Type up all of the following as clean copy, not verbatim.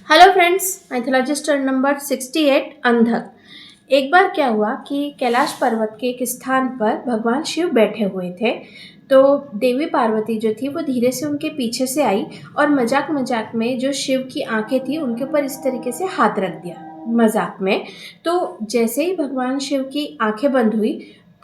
Hello friends, mythologist number 68 Andhak. एक बार क्या हुआ कि कैलाश पर्वत के एक स्थान पर भगवान शिव बैठे हुए थे। तो देवी पार्वती जो थी वो धीरे से उनके पीछे से आई और मजाक मजाक में जो शिव की आंखें थी उनके ऊपर इस तरीके से हाथ रख दिया मजाक में। तो जैसे ही भगवान शिव की आंखें बंद हुई,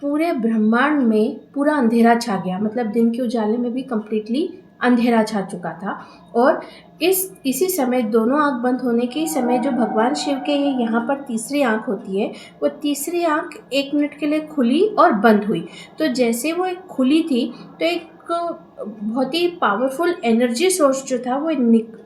पूरे ब्रह्मांड में पूरा अंधेरा छा गया। मतलब दिन के उजाले में भी कंप्लीटली अंधेरा छा चुका था। और इसी समय दोनों आंख बंद होने के समय जो भगवान शिव के यहाँ पर तीसरी आंख होती है, वो तीसरी आंख 1 मिनट के लिए खुली और बंद हुई। तो जैसे वो एक खुली थी तो एक बहुत ही पावरफुल एनर्जी सोर्स जो था वो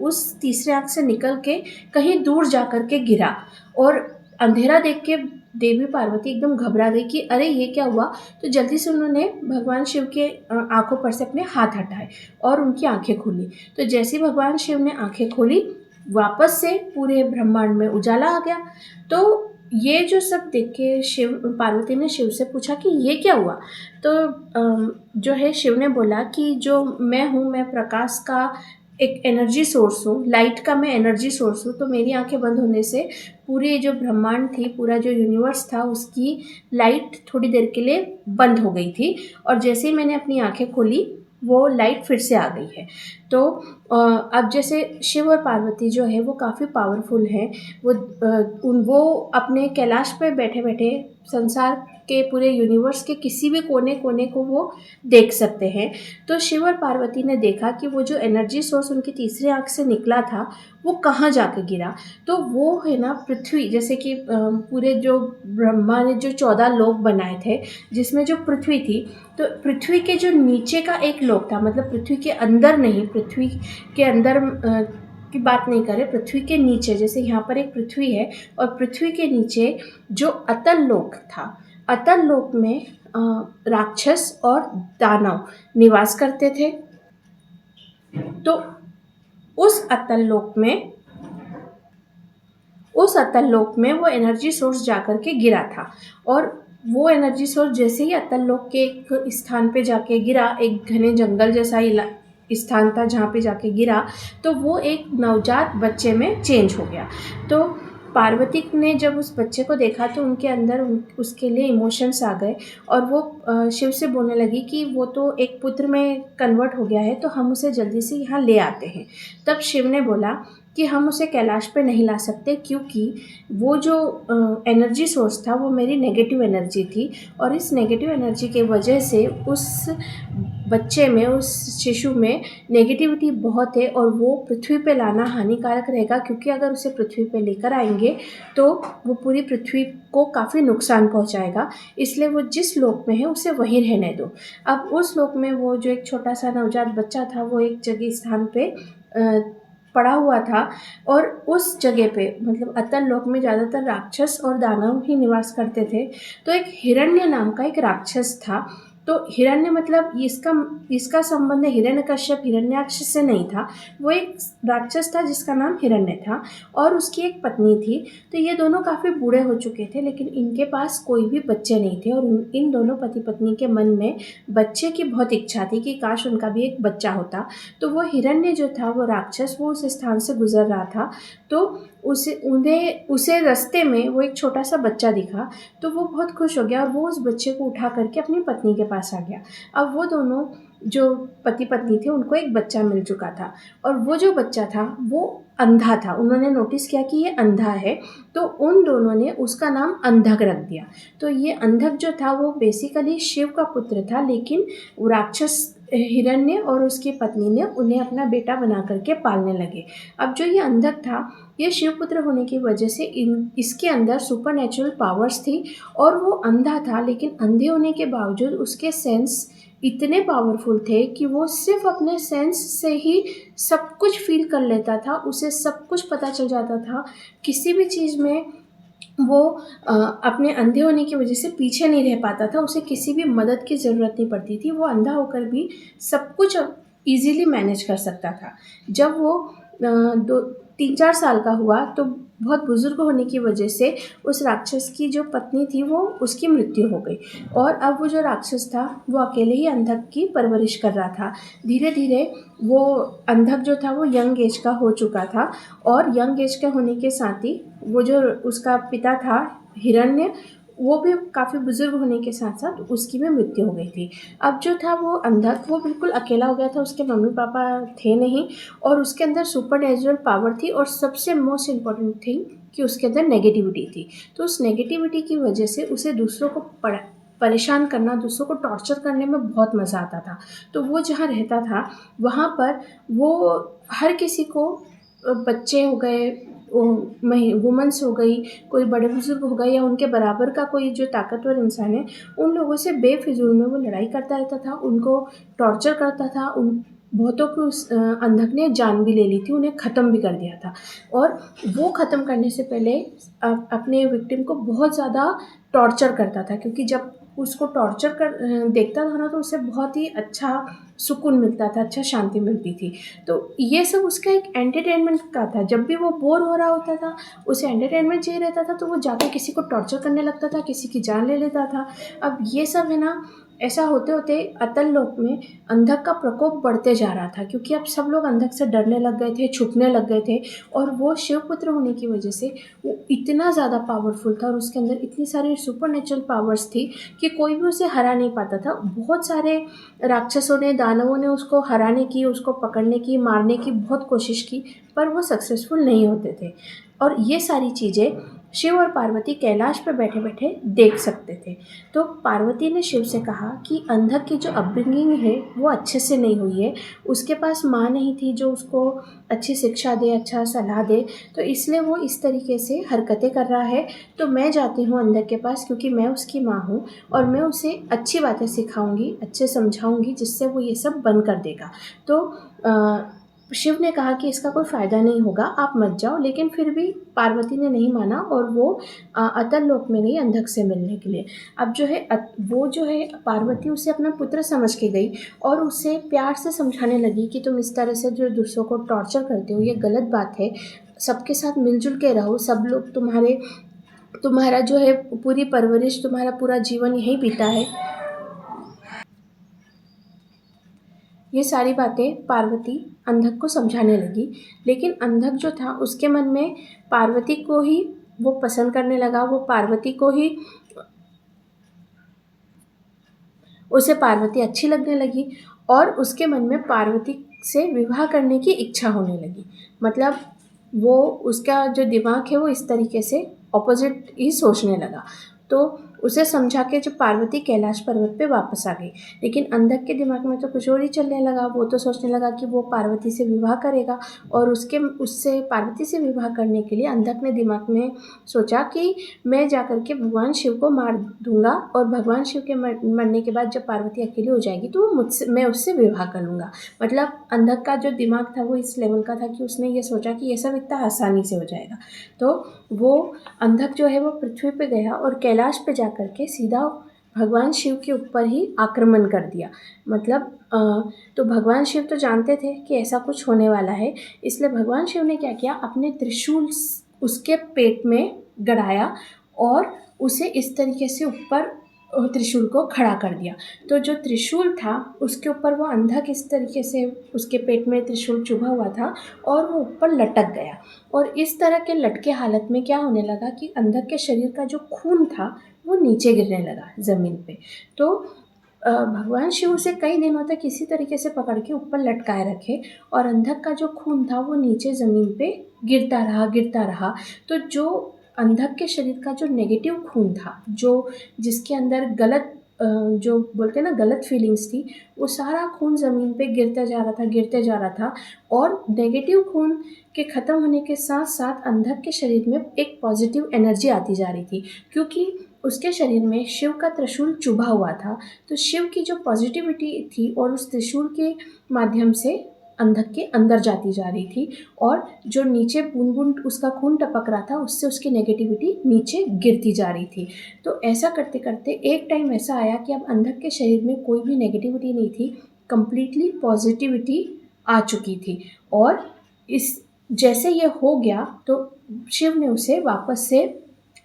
उस तीसरी आंख से निकल के कहीं दूर जा कर के गिरा। और अंधेरा देख के देवी पार्वती एकदम घबरा गई कि अरे ये क्या हुआ। तो जल्दी से उन्होंने भगवान शिव के आंखों पर से अपने हाथ हटाए और उनकी आंखें खुली। तो जैसे भगवान शिव ने आंखें खोली, वापस से पूरे ब्रह्मांड में उजाला आ गया। तो ये जो सब देख के शिव पार्वती ने शिव से पूछा कि ये क्या हुआ। तो जो है शिव ने बोला कि जो मैं हूँ, मैं प्रकाश का एक एनर्जी सोर्स हूँ, लाइट का मैं एनर्जी सोर्स हूँ। तो मेरी आंखें बंद होने से पूरे जो ब्रह्मांड थी, पूरा जो यूनिवर्स था, उसकी लाइट थोड़ी देर के लिए बंद हो गई थी। और जैसे ही मैंने अपनी आंखें खोली, वो लाइट फिर से आ गई है। तो अब जैसे शिव और पार्वती जो है वो काफ़ी पावरफुल हैं। वो अपने कैलाश पे बैठे बैठे संसार के पूरे यूनिवर्स के किसी भी कोने कोने को वो देख सकते हैं। तो शिव और पार्वती ने देखा कि वो जो एनर्जी सोर्स उनकी तीसरी आंख से निकला था वो कहाँ जाके गिरा। तो वो है ना पृथ्वी, जैसे कि पूरे जो ब्रह्मा ने जो 14 लोक बनाए थे, जिसमें जो पृथ्वी थी, तो पृथ्वी के जो नीचे का एक लोक था, मतलब पृथ्वी के अंदर नहीं, पृथ्वी के अंदर की बात नहीं करें, पृथ्वी के नीचे, जैसे यहाँ पर एक पृथ्वी है और पृथ्वी के नीचे जो अतल लोक था, अतल लोक में राक्षस और दानव निवास करते थे। तो उस अतल लोक में वो एनर्जी सोर्स जाकर के गिरा था। और वो एनर्जी सोर्स जैसे ही अतल लोक के एक स्थान पे जाके गिरा, एक घने जंगल जैसा स्थान था जहाँ पे जाके गिरा, तो वो एक नवजात बच्चे में चेंज हो गया। तो पार्वती ने जब उस बच्चे को देखा तो उनके अंदर उसके लिए इमोशंस आ गए। और वो शिव से बोलने लगी कि वो तो एक पुत्र में कन्वर्ट हो गया है, तो हम उसे जल्दी से यहाँ ले आते हैं। तब शिव ने बोला कि हम उसे कैलाश पे नहीं ला सकते, क्योंकि वो जो एनर्जी सोर्स था वो मेरी नेगेटिव एनर्जी थी। और इस नेगेटिव एनर्जी के वजह से उस बच्चे में, उस शिशु में नेगेटिविटी बहुत है और वो पृथ्वी पे लाना हानिकारक रहेगा, क्योंकि अगर उसे पृथ्वी पे लेकर आएंगे तो वो पूरी पृथ्वी को काफ़ी नुकसान पहुंचाएगा। इसलिए वो जिस लोक में है उसे वहीं रहने दो। अब उस लोक में वो जो एक छोटा सा नवजात बच्चा था वो एक जगह स्थान पे पड़ा हुआ था। और उस जगह पे, मतलब अतल लोक में ज़्यादातर राक्षस और दानव ही निवास करते थे। तो एक हिरण्य नाम का एक राक्षस था। तो हिरण्य मतलब इसका संबंध हिरण्यकश्यप हिरण्याक्ष से नहीं था। वो एक राक्षस था जिसका नाम हिरण्य था और उसकी एक पत्नी थी। तो ये दोनों काफ़ी बूढ़े हो चुके थे, लेकिन इनके पास कोई भी बच्चे नहीं थे। और इन दोनों पति पत्नी के मन में बच्चे की बहुत इच्छा थी कि काश उनका भी एक बच्चा होता। तो वो हिरण्य जो था, वो राक्षस, वो उस स्थान से गुजर रहा था। तो उसे रास्ते में वो एक छोटा सा बच्चा दिखा। तो वो बहुत खुश हो गया और वो उस बच्चे को उठा करके अपनी पत्नी के पास आ गया। अब वो दोनों जो पति पत्नी थे उनको एक बच्चा मिल चुका था और वो जो बच्चा था वो अंधा था। उन्होंने नोटिस किया कि ये अंधा है, तो उन दोनों ने उसका नाम अंधक रख दिया। तो ये अंधक जो था वो बेसिकली शिव का पुत्र था, लेकिन राक्षस हिरण्य और उसकी पत्नी ने उन्हें अपना बेटा बना करके पालने लगे। अब जो ये अंधक था, ये शिवपुत्र होने की वजह से इसके अंदर सुपरनेचुरल पावर्स थी। और वो अंधा था, लेकिन अंधे होने के बावजूद उसके सेंस इतने पावरफुल थे कि वो सिर्फ अपने सेंस से ही सब कुछ फील कर लेता था। उसे सब कुछ पता चल जाता था। किसी भी चीज़ में वो अपने अंधे होने की वजह से पीछे नहीं रह पाता था। उसे किसी भी मदद की ज़रूरत नहीं पड़ती थी। वो अंधा होकर भी सब कुछ ईज़िली मैनेज कर सकता था। जब वो 3-4 साल का हुआ तो बहुत बुज़ुर्ग होने की वजह से उस राक्षस की जो पत्नी थी वो उसकी मृत्यु हो गई और अब वो जो राक्षस था वो अकेले ही अंधक की परवरिश कर रहा था। धीरे-धीरे वो अंधक जो था वो यंग एज का हो चुका था और यंग एज के होने के साथ ही वो जो उसका पिता था हिरण्य, वो भी काफ़ी बुज़ुर्ग होने के साथ-साथ उसकी भी मृत्यु हो गई थी। अब जो था वो अंधक वो बिल्कुल अकेला हो गया था, उसके मम्मी-पापा थे नहीं और उसके अंदर सुपरनैचुरल पावर थी और सबसे मोस्ट इम्पॉर्टेंट थिंग कि उसके अंदर नेगेटिविटी थी। तो उस नेगेटिविटी की वजह से उसे दूसरों को परेशान करना, दूसरों को टॉर्चर करने में बहुत मज़ा आता था। तो वो जहाँ रहता था, वहाँ पर वो हर किसी को बच्चे हो गए, वुमेन्स हो गई, कोई बड़े-बुज़ुर्ग हो गए या उनके बराबर का कोई जो ताकतवर इंसान है, उन लोगों से बेफ़िज़ूल में वो लड़ाई करता रहता था, उनको टॉर्चर करता था, उन बहुतों को उस अंधक ने जान भी ले ली थी, उन्हें ख़त्म भी कर दिया था। और वो ख़त्म करने से पहले अपने विक्टिम को बहुत ज़्यादा टॉर्चर करता था क्योंकि जब उसको टॉर्चर देखता था ना तो उसे बहुत ही अच्छा सुकून मिलता था, अच्छा शांति मिलती थी। तो ये सब उसका एक एंटरटेनमेंट का था। जब भी वो बोर हो रहा होता था, उसे एंटरटेनमेंट चाहिए रहता था तो वो जाके किसी को टॉर्चर करने लगता था, किसी की जान ले लेता था। अब ये सब है ना, ऐसा होते-होते अतल लोक में अंधक का प्रकोप बढ़ते जा रहा था क्योंकि अब सब लोग अंधक से डरने लग गए थे, छुपने लग गए थे और वो शिवपुत्र होने की वजह से वो इतना ज़्यादा पावरफुल था और उसके अंदर इतनी सारी सुपरनेचुरल पावर्स थी कि कोई भी उसे हरा नहीं पाता था। बहुत सारे राक्षसों ने, दानवों ने उसको हराने की, उसको पकड़ने की, मारने की बहुत कोशिश की, पर वो सक्सेसफुल नहीं होते थे। और ये सारी चीज़ें शिव और पार्वती कैलाश पे बैठे-बैठे देख सकते थे। तो पार्वती ने शिव से कहा कि अंधक की जो अपब्रिंगिंग है, वो अच्छे से नहीं हुई है। उसके पास माँ नहीं थी जो उसको अच्छी शिक्षा दे, अच्छा सलाह दे, तो इसलिए वो इस तरीके से हरकतें कर रहा है। तो मैं जाती हूँ अंधक के पास क्योंकि मैं उसकी माँ हूँ और मैं उसे अच्छी बातें सिखाऊँगी, अच्छे समझाऊँगी जिससे वो ये सब बंद कर देगा। तो शिव ने कहा कि इसका कोई फ़ायदा नहीं होगा, आप मत जाओ, लेकिन फिर भी पार्वती ने नहीं माना और वो अतल लोक में गई अंधक से मिलने के लिए। अब जो है वो जो है पार्वती उसे अपना पुत्र समझ के गई और उसे प्यार से समझाने लगी कि तुम इस तरह से जो दूसरों को टॉर्चर करते हो, ये गलत बात है। सबके साथ मिल-जुल के रहो, सब लोग तुम्हारा जो है पूरी परवरिश, तुम्हारा पूरा जीवन यहीं बीता है। ये सारी बातें पार्वती अंधक को समझाने लगी, लेकिन अंधक जो था उसके मन में पार्वती को ही वो पसंद करने लगा, वो पार्वती को ही उसे पार्वती अच्छी लगने लगी और उसके मन में पार्वती से विवाह करने की इच्छा होने लगी। मतलब वो उसका जो दिमाग है वो इस तरीके से ऑपोज़िट ही सोचने लगा। तो उसे समझा के जब पार्वती कैलाश पर्वत पे वापस आ गई, लेकिन अंधक के दिमाग में तो कुछ और ही चलने लगा। वो तो सोचने लगा कि वो पार्वती से विवाह करेगा और उससे पार्वती से विवाह करने के लिए अंधक ने दिमाग में सोचा कि मैं जाकर के भगवान शिव को मार दूँगा और भगवान शिव के मरने के बाद जब पार्वती अकेली हो जाएगी तो मैं उससे विवाह कर लूँगा। मतलब अंधक का जो दिमाग था वो इस लेवल का था कि उसने ये सोचा कि ये सब इतना आसानी से हो जाएगा। तो वो अंधक जो है वो पृथ्वी पे गया और कैलाश पे जाकर के सीधा भगवान शिव के ऊपर ही आक्रमण कर दिया। मतलब तो भगवान शिव तो जानते थे कि ऐसा कुछ होने वाला है, इसलिए भगवान शिव ने क्या किया, अपने त्रिशूल उसके पेट में गड़ाया और उसे इस तरीके से ऊपर त्रिशूल को खड़ा कर दिया। तो जो त्रिशूल था उसके ऊपर वो अंधक इस तरीके से उसके पेट में त्रिशूल चुभा हुआ था और वो ऊपर लटक गया और इस तरह के लटके हालत में क्या होने लगा कि अंधक के शरीर का जो खून था वो नीचे गिरने लगा ज़मीन पे। तो भगवान शिव उसे कई दिनों तक इसी तरीके से पकड़ के ऊपर लटकाए रखे और अंधक का जो खून था वो नीचे ज़मीन पे गिरता रहा। तो जो अंधक के शरीर का जो नेगेटिव खून था, जो जिसके अंदर जो बोलते हैं ना गलत फीलिंग्स थी, वो सारा खून ज़मीन पे गिरते जा रहा था और नेगेटिव खून के ख़त्म होने के साथ-साथ अंधक के शरीर में एक पॉज़िटिव एनर्जी आती जा रही थी क्योंकि उसके शरीर में शिव का त्रिशूल चुभा हुआ था। तो शिव की जो पॉज़िटिविटी थी और उस त्रिशूल के माध्यम से अंधक के अंदर जाती जा रही थी और जो नीचे बूँद-बूँद उसका खून टपक रहा था उससे उसकी नेगेटिविटी नीचे गिरती जा रही थी। तो ऐसा करते-करते एक टाइम ऐसा आया कि अब अंधक के शरीर में कोई भी नेगेटिविटी नहीं थी, कंप्लीटली पॉज़िटिविटी आ चुकी थी और इस जैसे ये हो गया तो शिव ने उसे वापस से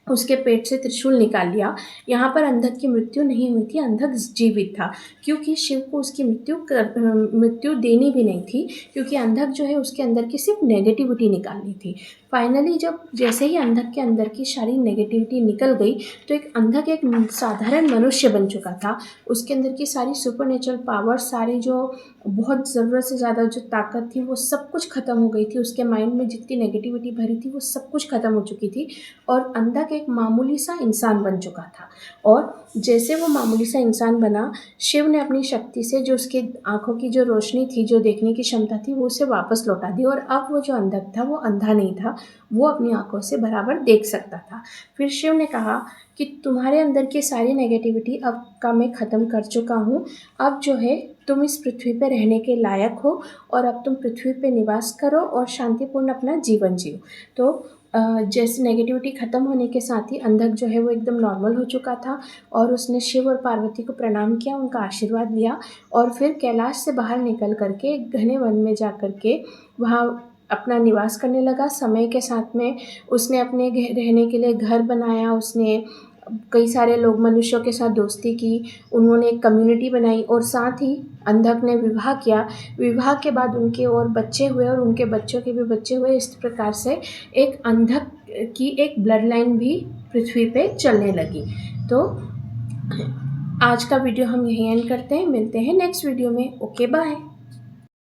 उसके पेट से त्रिशूल निकाल लिया। यहाँ पर अंधक की मृत्यु नहीं हुई थी, अंधक जीवित था, क्योंकि शिव को उसकी मृत्यु देनी भी नहीं थी, क्योंकि अंधक जो है उसके अंदर की सिर्फ नेगेटिविटी निकालनी थी। फाइनली जब जैसे ही अंधक के अंदर की सारी नेगेटिविटी निकल गई तो एक अंधक एक साधारण मनुष्य बन चुका था। उसके अंदर की सारी सुपरनेचुरल पावर, सारी जो बहुत ज़रूरत से ज़्यादा जो ताकत थी वो सब कुछ ख़त्म हो गई थी। उसके माइंड में जितनी नेगेटिविटी भरी थी वो सब कुछ ख़त्म हो चुकी थी और अंधक एक मामूली सा इंसान बन चुका था। और जैसे वो मामूली सा इंसान बना, शिव ने अपनी शक्ति से जो उसके आँखों की जो रोशनी थी, जो देखने की क्षमता थी, वो उसे वापस लौटा दी और अब वो जो अंधक था वो अंधा नहीं था, वो अपनी आँखों से बराबर देख सकता था। फिर शिव ने कहा कि तुम्हारे अंदर की सारी नेगेटिविटी अब का मैं ख़त्म कर चुका हूँ। अब जो है तुम इस पृथ्वी पे रहने के लायक हो और अब तुम पृथ्वी पे निवास करो और शांतिपूर्ण अपना जीवन जियो। तो जैसे नेगेटिविटी ख़त्म होने के साथ ही अंधक जो है वो एकदम नॉर्मल हो चुका था और उसने शिव और पार्वती को प्रणाम किया, उनका आशीर्वाद लिया और फिर कैलाश से बाहर निकल करके घने वन में जा कर के वहाँ अपना निवास करने लगा। समय के साथ में उसने अपने रहने के लिए घर बनाया, उसने कई सारे लोग मनुष्यों के साथ दोस्ती की, उन्होंने एक कम्युनिटी बनाई और साथ ही अंधक ने विवाह किया। विवाह के बाद उनके और बच्चे हुए और उनके बच्चों के भी बच्चे हुए। इस प्रकार से एक अंधक की एक ब्लड लाइन भी पृथ्वी पे चलने लगी। तो आज का वीडियो हम यहीं एंड करते हैं, मिलते हैं नेक्स्ट वीडियो में। Okay bye.